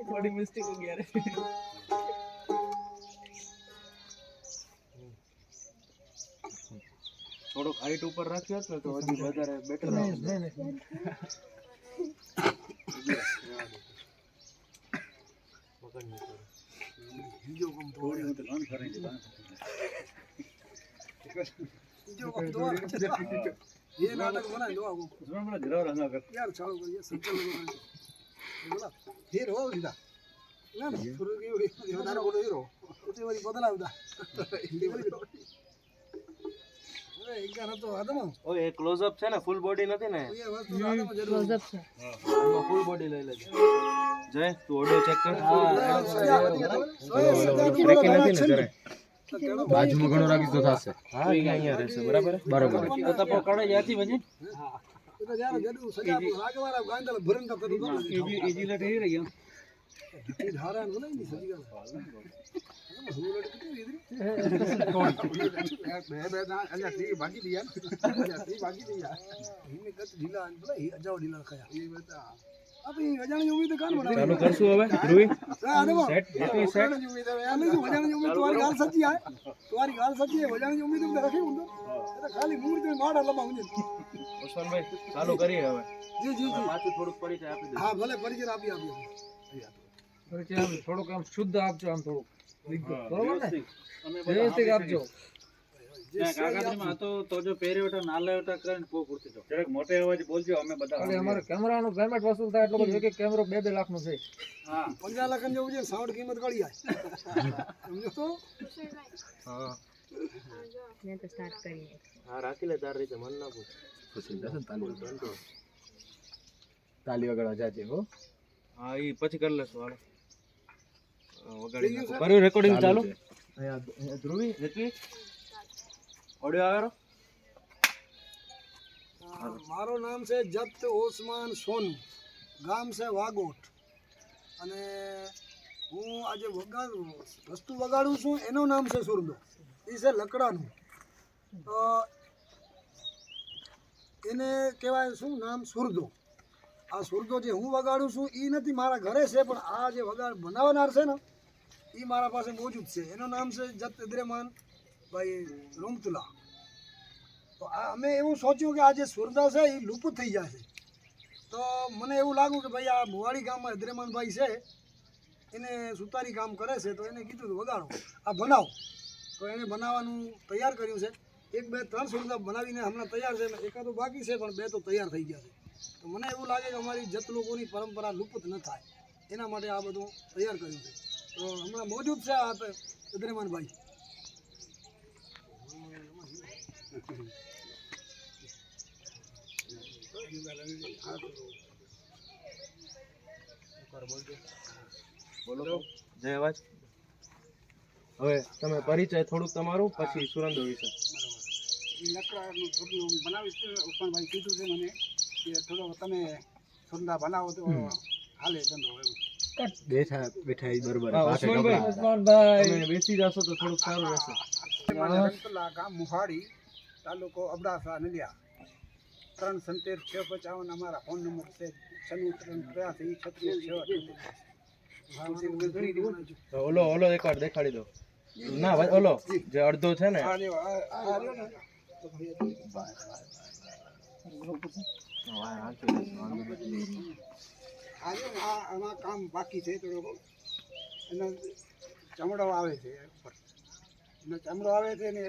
बड़ी मिस्टेक हो गया रे थोड़ो हाइट ऊपर रखियो तो हजी વધારે બેટર આવશે બીજો કમ થોડી હું તો કામ કરી દે બીજો કમ તો ये नाटक बना लो आपको उसमें बड़ा गिरा रहा कर यार चालू करिए संचल बोला फिर हो सीधा ना शुरू की ये बता रहा हीरो उतनी वाली बदला होता अरे एक गाना तो आदम ओ ये क्लोज अप છે ને ફૂલ બોડી નથી ને ये वस्तु आदम जरूर क्लोज अप છે हां फुल बॉडी લઈ લેજે જય તું ઓડિયો ચેક કર હા બ્રેક નથી ને કરે બાજુમાં ઘણો રાખી તો થાશે હા અહીંયા રહેશે બરાબર બરાબર તો તપો કડે જાતી વજે હા તો જારો જડું સજા આગવારા ગાંડલ ભરન તો કરું ઈજી લટ હી રહી ઈ ધારા નો નહીં સજી ગા હું લટ कितनी इधर બે બે અલ્યા ટી ભાગી દિયા ટી ભાગી દિયા ઈને કત ઢીલા બોલા ઈ અજાવ ઢીલા ખાયા ઈ બતા अभी वजाने उम्मीद कान बना चालू करसु હવે ધ્રુવી સેટ જેટલી સેટ उम्मीद है यार नहीं वजाने उम्मीद तुम्हारी गाल सच्ची है तुम्हारी गाल सच्ची है वजाने उम्मीद में रखे हुंदो तो खाली मूड में माड लमा हुंदे ओसमान भाई चालू करिए હવે जी जी जी પાછું થોડું પરિચય આપી દે હા ભલે પરિચય આપી પરિચય આપી થોડું કામ શુદ્ધ આપજો આમ થોડું બરોબર ને વ્યવસ્થિત આપજો કાગળમાં તો જો પહેરેવટા નાલેવટા કરીને પો પૂરતી જો જરાક મોટે અવાજ બોલજો અમે બધા અરે અમારો કેમેરાનો પેમેન્ટ વસૂલ થાય એટલે એક એક કેમેરો 2-2 લાખનો છે હા 50 લાખ જેવું છે સાઉન્ડ કિંમત કાઢી જાય સમજો તો હા મેં તો સ્ટાર્ટ કરી હા રાખી લે તાર રીતે મન ના પૂછ પછી જશે તાલી વગાડવા જાજે હો હા ઈ પછી કરી લેશું હાલો વગાડી કર્યું રેકોર્ડિંગ ચાલુ અહીંયા ધ્રુવી જેટલી ऑडियो आवेरो मारो नाम से जप्त ओस्मान सोनू गाम से वागोट અને હું આજે વસ્તુ વગાડું છું એનું નામ છે સુરદો એ છે લકડાનું તો એને કહેવાય શું નામ સુરદો આ સુરદો જે હું વગાડું છું એ નથી મારા ઘરે છે પણ આ જે બનાવનાર છે ને એ મારા પાસે મોજૂદ છે એનું નામ છે જપ્ત ઇદ્રેમાન ભાઈ રોમતુલા તો અમે એવું સોચ્યું કે આ જે સુરદા છે એ લુપ્ત થઈ જશે તો મને એવું લાગ્યું કે ભાઈ આ મોવાડી ગામમાં ઇદ્રેમાનભાઈ છે એને સુતારી કામ કરે છે તો એને કીધું વગાડો આ બનાવો તો એને બનાવવાનું તૈયાર કર્યું છે 1-2-3 સુરદા બનાવીને હમણાં તૈયાર છે એકાદો બાકી છે પણ 2 તો તૈયાર થઈ ગયા છે તો મને એવું લાગે કે અમારી જત લોકોની પરંપરા લુપ્ત ન થાય એના માટે આ બધું તૈયાર કર્યું છે તો હમણાં મોજૂદ છે આ ઇદ્રેમાનભાઈ બોલો જય અવાજ હવે તમે પરિચય થોડુંક તમારું પછી સુરંદો વિશે લકડાનું થોડું બનાવીશ ઉસ્માનભાઈ કીધું છે મને કે થોડો તમે સુરંદા બનાવો તો હાલે ધંધો એવું બેઠા બેઠા બરોબર ઉસ્માનભાઈ તમે બેસી જશો તો થોડુંક સારું રહેશે રંતલા ગામ મુહાડી તાલુકો અબડાસા નલિયા 377-655 અમારા ફોન નંબર છે 96-83-36 ઓલો ઓલો એકવાર દેખાડી દો ના ઓલો જે અડધો છે ને આમાં કામ બાકી છે થોડો એનો ચમડો આવે છે ઉપર એનો ચમડો આવે છે ને